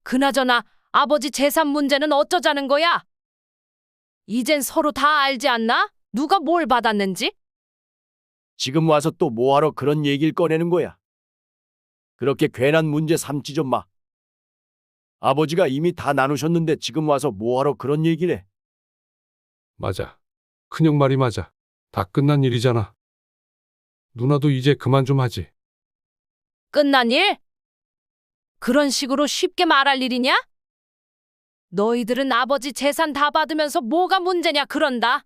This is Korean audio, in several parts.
그나저나 아버지 재산 문제는 어쩌자는 거야? 이젠 서로 다 알지 않나? 누가 뭘 받았는지? 지금 와서 또 뭐하러 그런 얘기를 꺼내는 거야? 그렇게 괜한 문제 삼지 좀 마. 아버지가 이미 다 나누셨는데 지금 와서 뭐하러 그런 얘기를 해? 맞아. 큰형 말이 맞아. 다 끝난 일이잖아. 누나도 이제 그만 좀 하지. 끝난 일? 그런 식으로 쉽게 말할 일이냐? 너희들은 아버지 재산 다 받으면서 뭐가 문제냐 그런다.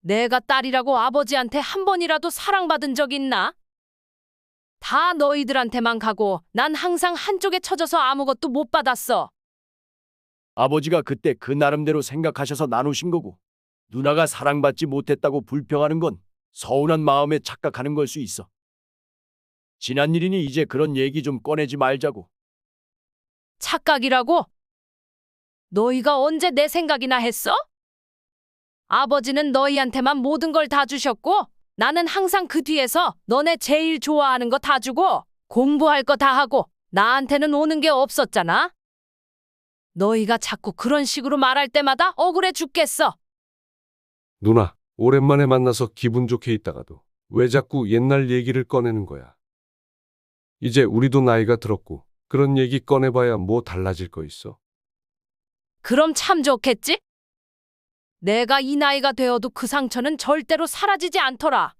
내가 딸이라고 아버지한테 한 번이라도 사랑받은 적 있나? 다 너희들한테만 가고 난 항상 한쪽에 처져서 아무것도 못 받았어. 아버지가 그때 그 나름대로 생각하셔서 나누신 거고, 누나가 사랑받지 못했다고 불평하는 건 서운한 마음에 착각하는 걸 수 있어. 지난 일이니 이제 그런 얘기 좀 꺼내지 말자고. 착각이라고? 너희가 언제 내 생각이나 했어? 아버지는 너희한테만 모든 걸 다 주셨고 나는 항상 그 뒤에서 너네 제일 좋아하는 거 다 주고 공부할 거 다 하고 나한테는 오는 게 없었잖아. 너희가 자꾸 그런 식으로 말할 때마다 억울해 죽겠어. 누나, 오랜만에 만나서 기분 좋게 있다가도 왜 자꾸 옛날 얘기를 꺼내는 거야? 이제 우리도 나이가 들었고 그런 얘기 꺼내봐야 뭐 달라질 거 있어? 그럼 참 좋겠지? 내가 이 나이가 되어도 그 상처는 절대로 사라지지 않더라.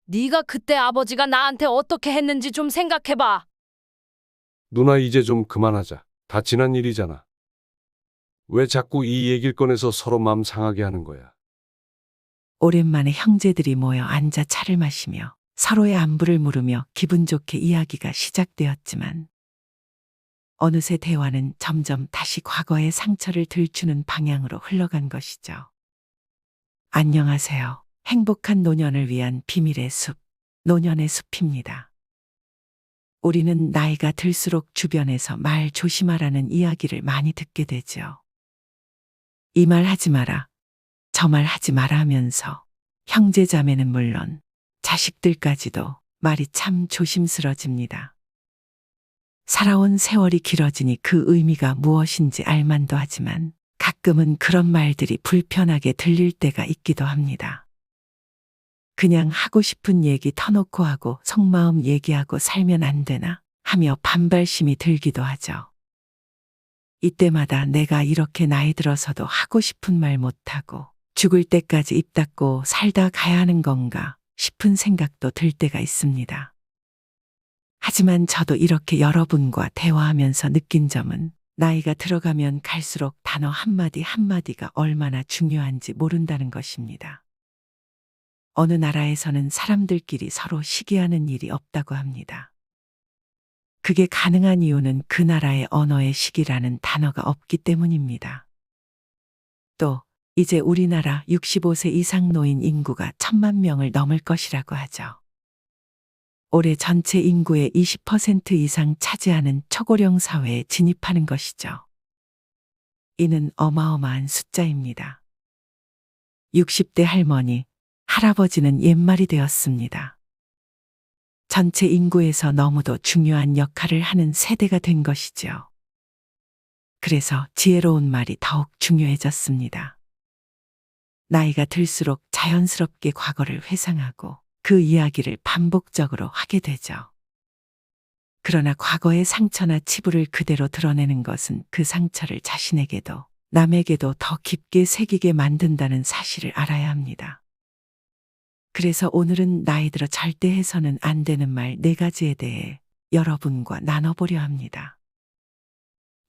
네가 그때 아버지가 나한테 어떻게 했는지 좀 생각해봐. 누나 이제 좀 그만하자. 다 지난 일이잖아. 왜 자꾸 이 얘기를 꺼내서 서로 마음 상하게 하는 거야? 오랜만에 형제들이 모여 앉아 차를 마시며 서로의 안부를 물으며 기분 좋게 이야기가 시작되었지만 어느새 대화는 점점 다시 과거의 상처를 들추는 방향으로 흘러간 것이죠. 안녕하세요. 행복한 노년을 위한 비밀의 숲, 노년의 숲입니다. 우리는 나이가 들수록 주변에서 말 조심하라는 이야기를 많이 듣게 되죠. 이 말 하지 마라, 저 말 하지 마라 하면서 형제 자매는 물론 자식들까지도 말이 참 조심스러집니다. 살아온 세월이 길어지니 그 의미가 무엇인지 알만도 하지만 가끔은 그런 말들이 불편하게 들릴 때가 있기도 합니다. 그냥 하고 싶은 얘기 터놓고 하고 속마음 얘기하고 살면 안 되나 하며 반발심이 들기도 하죠. 이때마다 내가 이렇게 나이 들어서도 하고 싶은 말 못하고 죽을 때까지 입 닫고 살다 가야 하는 건가 싶은 생각도 들 때가 있습니다. 하지만 저도 이렇게 여러분과 대화하면서 느낀 점은 나이가 들어가면 갈수록 단어 한마디 한마디가 얼마나 중요한지 모른다는 것입니다. 어느 나라에서는 사람들끼리 서로 시기하는 일이 없다고 합니다. 그게 가능한 이유는 그 나라의 언어의 시기라는 단어가 없기 때문입니다. 또 이제 우리나라 65세 이상 노인 인구가 1,000만 명을 넘을 것이라고 하죠. 올해 전체 인구의 20% 이상 차지하는 초고령 사회에 진입하는 것이죠. 이는 어마어마한 숫자입니다. 60대 할머니, 할아버지는 옛말이 되었습니다. 전체 인구에서 너무도 중요한 역할을 하는 세대가 된 것이죠. 그래서 지혜로운 말이 더욱 중요해졌습니다. 나이가 들수록 자연스럽게 과거를 회상하고 그 이야기를 반복적으로 하게 되죠. 그러나 과거의 상처나 치부를 그대로 드러내는 것은 그 상처를 자신에게도 남에게도 더 깊게 새기게 만든다는 사실을 알아야 합니다. 그래서 오늘은 나이 들어 절대 해서는 안 되는 말 4가지에 대해 여러분과 나눠보려 합니다.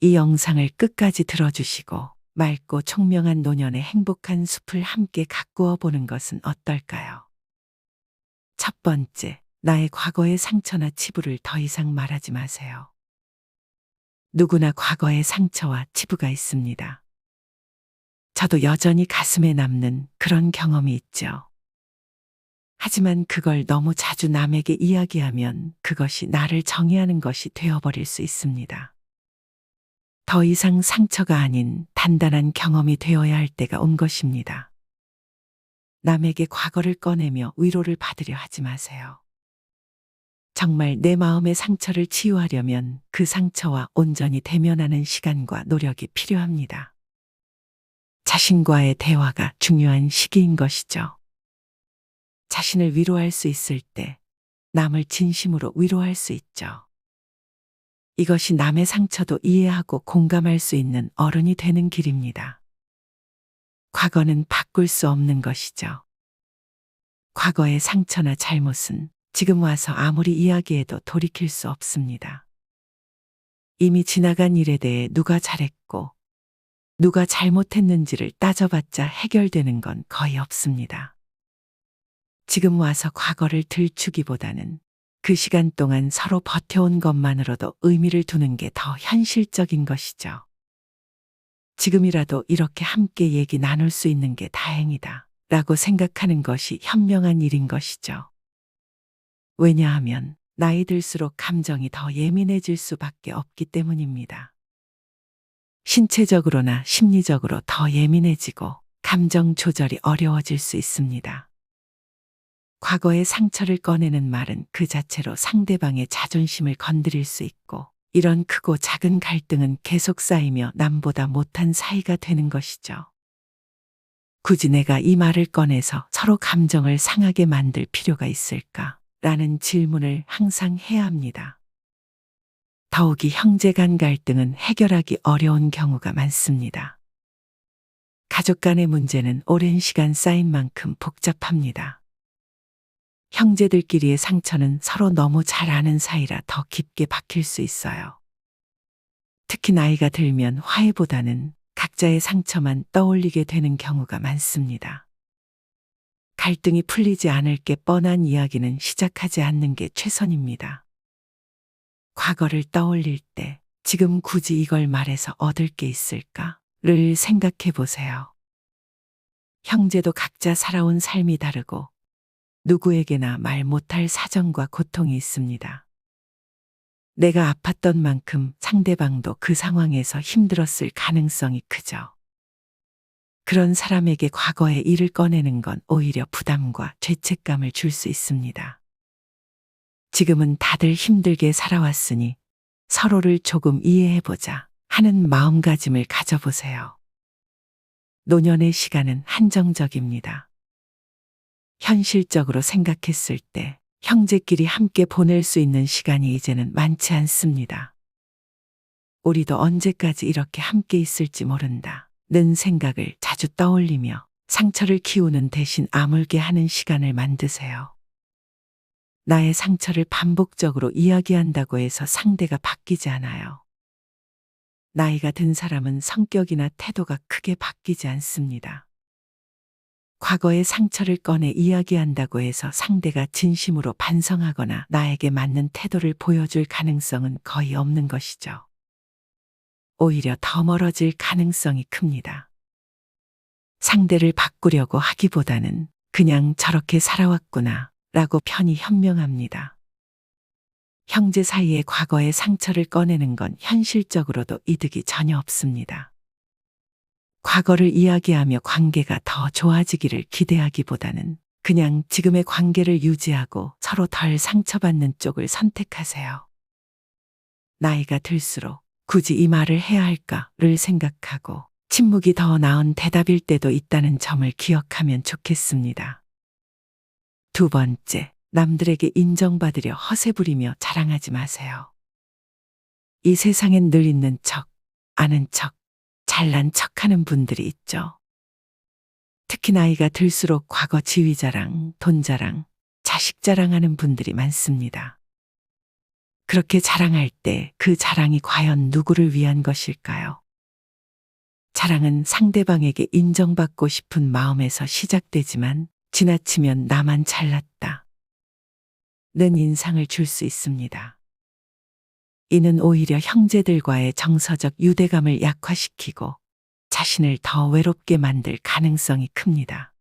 이 영상을 끝까지 들어주시고 맑고 총명한 노년의 행복한 숲을 함께 가꾸어 보는 것은 어떨까요? 첫 번째, 나의 과거의 상처나 치부를 더 이상 말하지 마세요. 누구나 과거의 상처와 치부가 있습니다. 저도 여전히 가슴에 남는 그런 경험이 있죠. 하지만 그걸 너무 자주 남에게 이야기하면 그것이 나를 정의하는 것이 되어버릴 수 있습니다. 더 이상 상처가 아닌 단단한 경험이 되어야 할 때가 온 것입니다. 남에게 과거를 꺼내며 위로를 받으려 하지 마세요. 정말 내 마음의 상처를 치유하려면 그 상처와 온전히 대면하는 시간과 노력이 필요합니다. 자신과의 대화가 중요한 시기인 것이죠. 자신을 위로할 수 있을 때 남을 진심으로 위로할 수 있죠. 이것이 남의 상처도 이해하고 공감할 수 있는 어른이 되는 길입니다. 과거는 바꿀 수 없는 것이죠. 과거의 상처나 잘못은 지금 와서 아무리 이야기해도 돌이킬 수 없습니다. 이미 지나간 일에 대해 누가 잘했고 누가 잘못했는지를 따져봤자 해결되는 건 거의 없습니다. 지금 와서 과거를 들추기보다는 그 시간 동안 서로 버텨온 것만으로도 의미를 두는 게 더 현실적인 것이죠. 지금이라도 이렇게 함께 얘기 나눌 수 있는 게 다행이다 라고 생각하는 것이 현명한 일인 것이죠. 왜냐하면 나이 들수록 감정이 더 예민해질 수밖에 없기 때문입니다. 신체적으로나 심리적으로 더 예민해지고 감정 조절이 어려워질 수 있습니다. 과거의 상처를 꺼내는 말은 그 자체로 상대방의 자존심을 건드릴 수 있고 이런 크고 작은 갈등은 계속 쌓이며 남보다 못한 사이가 되는 것이죠. 굳이 내가 이 말을 꺼내서 서로 감정을 상하게 만들 필요가 있을까? 라는 질문을 항상 해야 합니다. 더욱이 형제 간 갈등은 해결하기 어려운 경우가 많습니다. 가족 간의 문제는 오랜 시간 쌓인 만큼 복잡합니다. 형제들끼리의 상처는 서로 너무 잘 아는 사이라 더 깊게 박힐 수 있어요. 특히 나이가 들면 화해보다는 각자의 상처만 떠올리게 되는 경우가 많습니다. 갈등이 풀리지 않을 게 뻔한 이야기는 시작하지 않는 게 최선입니다. 과거를 떠올릴 때 지금 굳이 이걸 말해서 얻을 게 있을까를 생각해 보세요. 형제도 각자 살아온 삶이 다르고 누구에게나 말 못할 사정과 고통이 있습니다. 내가 아팠던 만큼 상대방도 그 상황에서 힘들었을 가능성이 크죠. 그런 사람에게 과거의 일을 꺼내는 건 오히려 부담과 죄책감을 줄 수 있습니다. 지금은 다들 힘들게 살아왔으니 서로를 조금 이해해보자 하는 마음가짐을 가져보세요. 노년의 시간은 한정적입니다. 현실적으로 생각했을 때 형제끼리 함께 보낼 수 있는 시간이 이제는 많지 않습니다. 우리도 언제까지 이렇게 함께 있을지 모른다는 생각을 자주 떠올리며 상처를 키우는 대신 아물게 하는 시간을 만드세요. 나의 상처를 반복적으로 이야기한다고 해서 상대가 바뀌지 않아요. 나이가 든 사람은 성격이나 태도가 크게 바뀌지 않습니다. 과거의 상처를 꺼내 이야기한다고 해서 상대가 진심으로 반성하거나 나에게 맞는 태도를 보여줄 가능성은 거의 없는 것이죠. 오히려 더 멀어질 가능성이 큽니다. 상대를 바꾸려고 하기보다는 그냥 저렇게 살아왔구나 라고 편히 현명합니다. 형제 사이의 과거의 상처를 꺼내는 건 현실적으로도 이득이 전혀 없습니다. 과거를 이야기하며 관계가 더 좋아지기를 기대하기보다는 그냥 지금의 관계를 유지하고 서로 덜 상처받는 쪽을 선택하세요. 나이가 들수록 굳이 이 말을 해야 할까를 생각하고 침묵이 더 나은 대답일 때도 있다는 점을 기억하면 좋겠습니다. 두 번째, 남들에게 인정받으려 허세 부리며 자랑하지 마세요. 이 세상엔 늘 있는 척, 아는 척, 잘난 척하는 분들이 있죠. 특히 나이가 들수록 과거 지위 자랑, 돈 자랑, 자식 자랑하는 분들이 많습니다. 그렇게 자랑할 때 그 자랑이 과연 누구를 위한 것일까요? 자랑은 상대방에게 인정받고 싶은 마음에서 시작되지만 지나치면 나만 잘났다 는 인상을 줄 수 있습니다. 이는 오히려 형제들과의 정서적 유대감을 약화시키고 자신을 더 외롭게 만들 가능성이 큽니다.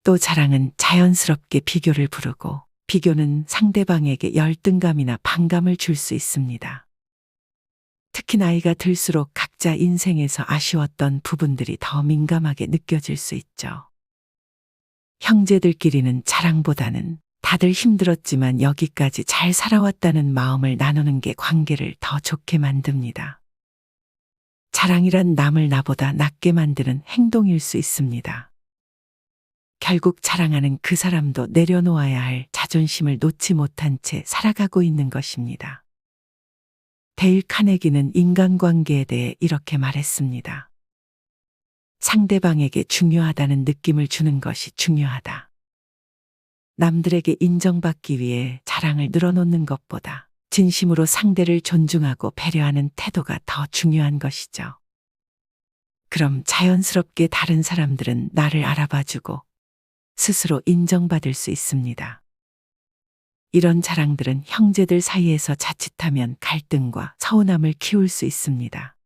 또 자랑은 자연스럽게 비교를 부르고 비교는 상대방에게 열등감이나 반감을 줄 수 있습니다. 특히 나이가 들수록 각자 인생에서 아쉬웠던 부분들이 더 민감하게 느껴질 수 있죠. 형제들끼리는 자랑보다는 다들 힘들었지만 여기까지 잘 살아왔다는 마음을 나누는 게 관계를 더 좋게 만듭니다. 자랑이란 남을 나보다 낫게 만드는 행동일 수 있습니다. 결국 자랑하는 그 사람도 내려놓아야 할 자존심을 놓지 못한 채 살아가고 있는 것입니다. 데일 카네기는 인간관계에 대해 이렇게 말했습니다. 상대방에게 중요하다는 느낌을 주는 것이 중요하다. 남들에게 인정받기 위해 자랑을 늘어놓는 것보다 진심으로 상대를 존중하고 배려하는 태도가 더 중요한 것이죠. 그럼 자연스럽게 다른 사람들은 나를 알아봐주고 스스로 인정받을 수 있습니다. 이런 자랑들은 형제들 사이에서 자칫하면 갈등과 서운함을 키울 수 있습니다.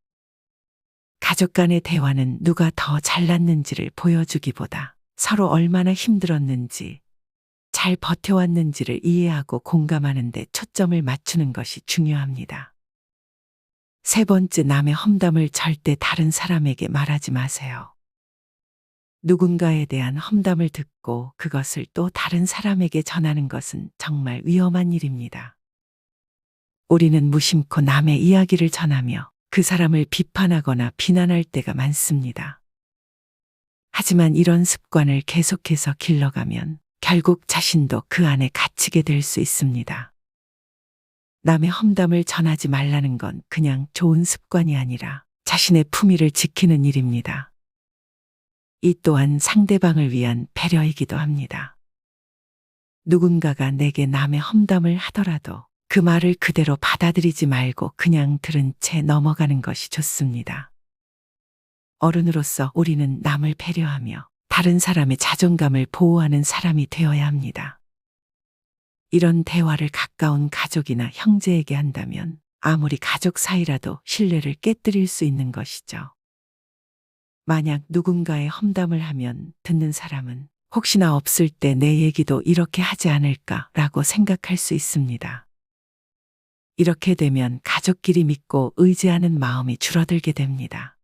가족 간의 대화는 누가 더 잘났는지를 보여주기보다 서로 얼마나 힘들었는지, 잘 버텨왔는지를 이해하고 공감하는 데 초점을 맞추는 것이 중요합니다. 세 번째, 남의 험담을 절대 다른 사람에게 말하지 마세요. 누군가에 대한 험담을 듣고 그것을 또 다른 사람에게 전하는 것은 정말 위험한 일입니다. 우리는 무심코 남의 이야기를 전하며 그 사람을 비판하거나 비난할 때가 많습니다. 하지만 이런 습관을 계속해서 길러가면 결국 자신도 그 안에 갇히게 될 수 있습니다. 남의 험담을 전하지 말라는 건 그냥 좋은 습관이 아니라 자신의 품위를 지키는 일입니다. 이 또한 상대방을 위한 배려이기도 합니다. 누군가가 내게 남의 험담을 하더라도 그 말을 그대로 받아들이지 말고 그냥 들은 채 넘어가는 것이 좋습니다. 어른으로서 우리는 남을 배려하며 다른 사람의 자존감을 보호하는 사람이 되어야 합니다. 이런 대화를 가까운 가족이나 형제에게 한다면 아무리 가족 사이라도 신뢰를 깨뜨릴 수 있는 것이죠. 만약 누군가의 험담을 하면 듣는 사람은 혹시나 없을 때 내 얘기도 이렇게 하지 않을까라고 생각할 수 있습니다. 이렇게 되면 가족끼리 믿고 의지하는 마음이 줄어들게 됩니다.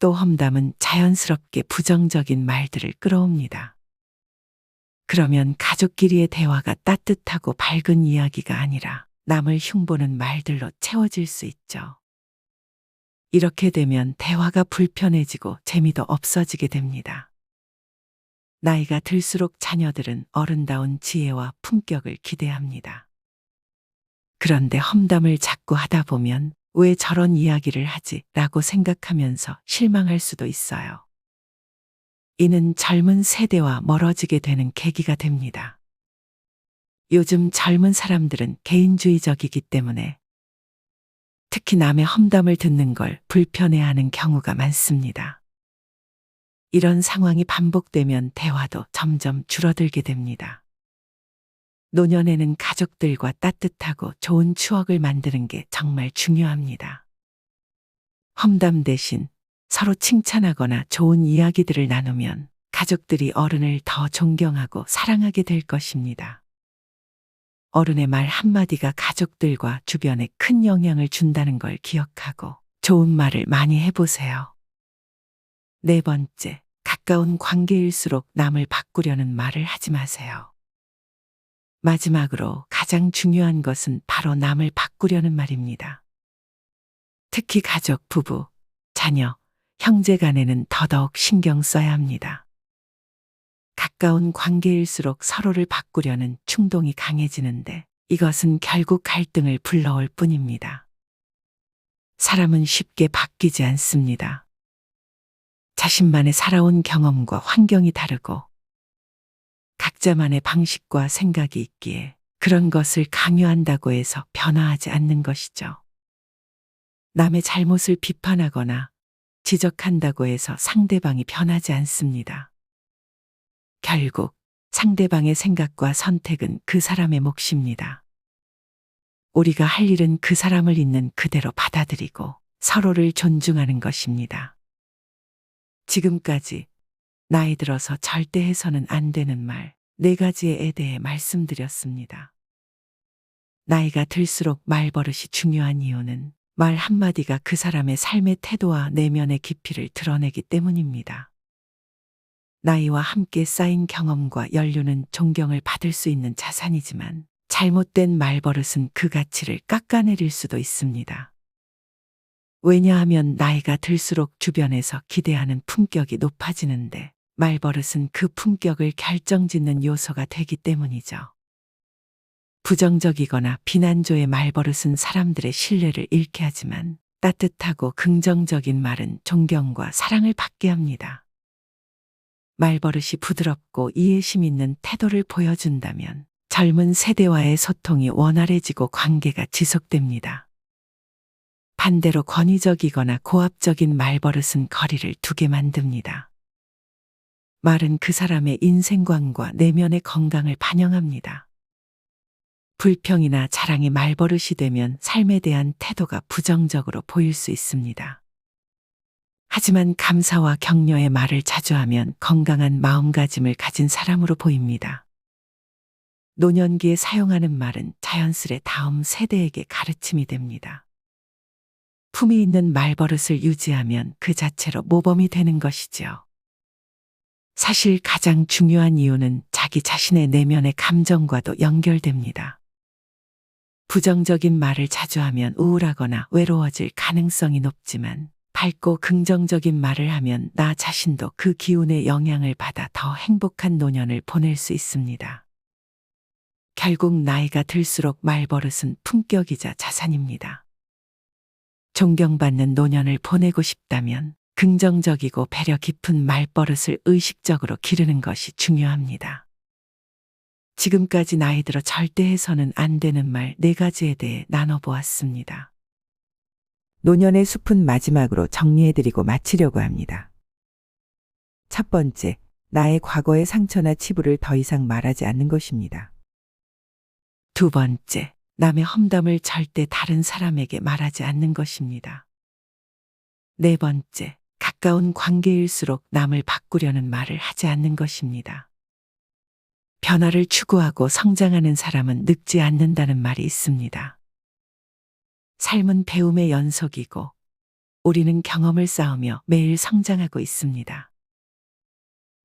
또 험담은 자연스럽게 부정적인 말들을 끌어옵니다. 그러면 가족끼리의 대화가 따뜻하고 밝은 이야기가 아니라 남을 흉보는 말들로 채워질 수 있죠. 이렇게 되면 대화가 불편해지고 재미도 없어지게 됩니다. 나이가 들수록 자녀들은 어른다운 지혜와 품격을 기대합니다. 그런데 험담을 자꾸 하다 보면 왜 저런 이야기를 하지? 라고 생각하면서 실망할 수도 있어요. 이는 젊은 세대와 멀어지게 되는 계기가 됩니다. 요즘 젊은 사람들은 개인주의적이기 때문에 특히 남의 험담을 듣는 걸 불편해하는 경우가 많습니다. 이런 상황이 반복되면 대화도 점점 줄어들게 됩니다. 노년에는 가족들과 따뜻하고 좋은 추억을 만드는 게 정말 중요합니다. 험담 대신 서로 칭찬하거나 좋은 이야기들을 나누면 가족들이 어른을 더 존경하고 사랑하게 될 것입니다. 어른의 말 한마디가 가족들과 주변에 큰 영향을 준다는 걸 기억하고 좋은 말을 많이 해보세요. 네 번째, 가까운 관계일수록 남을 바꾸려는 말을 하지 마세요. 마지막으로 가장 중요한 것은 바로 남을 바꾸려는 말입니다. 특히 가족, 부부, 자녀, 형제 간에는 더더욱 신경 써야 합니다. 가까운 관계일수록 서로를 바꾸려는 충동이 강해지는데 이것은 결국 갈등을 불러올 뿐입니다. 사람은 쉽게 바뀌지 않습니다. 자신만의 살아온 경험과 환경이 다르고 각자만의 방식과 생각이 있기에 그런 것을 강요한다고 해서 변화하지 않는 것이죠. 남의 잘못을 비판하거나 지적한다고 해서 상대방이 변하지 않습니다. 결국 상대방의 생각과 선택은 그 사람의 몫입니다. 우리가 할 일은 그 사람을 있는 그대로 받아들이고 서로를 존중하는 것입니다. 지금까지 나이 들어서 절대 해서는 안 되는 말 4가지에 대해 말씀드렸습니다. 나이가 들수록 말버릇이 중요한 이유는 말 한마디가 그 사람의 삶의 태도와 내면의 깊이를 드러내기 때문입니다. 나이와 함께 쌓인 경험과 연륜은 존경을 받을 수 있는 자산이지만 잘못된 말버릇은 그 가치를 깎아내릴 수도 있습니다. 왜냐하면 나이가 들수록 주변에서 기대하는 품격이 높아지는데 말버릇은 그 품격을 결정짓는 요소가 되기 때문이죠. 부정적이거나 비난조의 말버릇은 사람들의 신뢰를 잃게 하지만 따뜻하고 긍정적인 말은 존경과 사랑을 받게 합니다. 말버릇이 부드럽고 이해심 있는 태도를 보여준다면 젊은 세대와의 소통이 원활해지고 관계가 지속됩니다. 반대로 권위적이거나 고압적인 말버릇은 거리를 두게 만듭니다. 말은 그 사람의 인생관과 내면의 건강을 반영합니다. 불평이나 자랑이 말버릇이 되면 삶에 대한 태도가 부정적으로 보일 수 있습니다. 하지만 감사와 격려의 말을 자주 하면 건강한 마음가짐을 가진 사람으로 보입니다. 노년기에 사용하는 말은 자연스레 다음 세대에게 가르침이 됩니다. 품위 있는 말버릇을 유지하면 그 자체로 모범이 되는 것이지요. 사실 가장 중요한 이유는 자기 자신의 내면의 감정과도 연결됩니다. 부정적인 말을 자주 하면 우울하거나 외로워질 가능성이 높지만 밝고 긍정적인 말을 하면 나 자신도 그 기운의 영향을 받아 더 행복한 노년을 보낼 수 있습니다. 결국 나이가 들수록 말버릇은 품격이자 자산입니다. 존경받는 노년을 보내고 싶다면 긍정적이고 배려 깊은 말버릇을 의식적으로 기르는 것이 중요합니다. 지금까지 나이 들어 절대 해서는 안 되는 말 4가지에 대해 나눠보았습니다. 노년의 숲은 마지막으로 정리해드리고 마치려고 합니다. 첫 번째, 나의 과거의 상처나 치부를 더 이상 말하지 않는 것입니다. 두 번째, 남의 험담을 절대 다른 사람에게 말하지 않는 것입니다. 네 번째, 가까운 관계일수록 남을 바꾸려는 말을 하지 않는 것입니다. 변화를 추구하고 성장하는 사람은 늙지 않는다는 말이 있습니다. 삶은 배움의 연속이고 우리는 경험을 쌓으며 매일 성장하고 있습니다.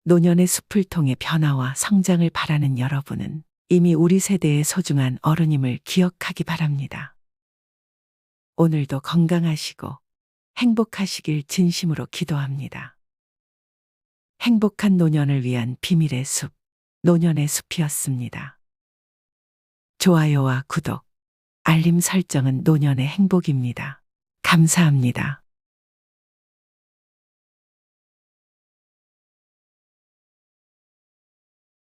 노년의 숲을 통해 변화와 성장을 바라는 여러분은 이미 우리 세대의 소중한 어른임을 기억하기 바랍니다. 오늘도 건강하시고 행복하시길 진심으로 기도합니다. 행복한 노년을 위한 비밀의 숲, 노년의 숲이었습니다. 좋아요와 구독, 알림 설정은 노년의 행복입니다. 감사합니다.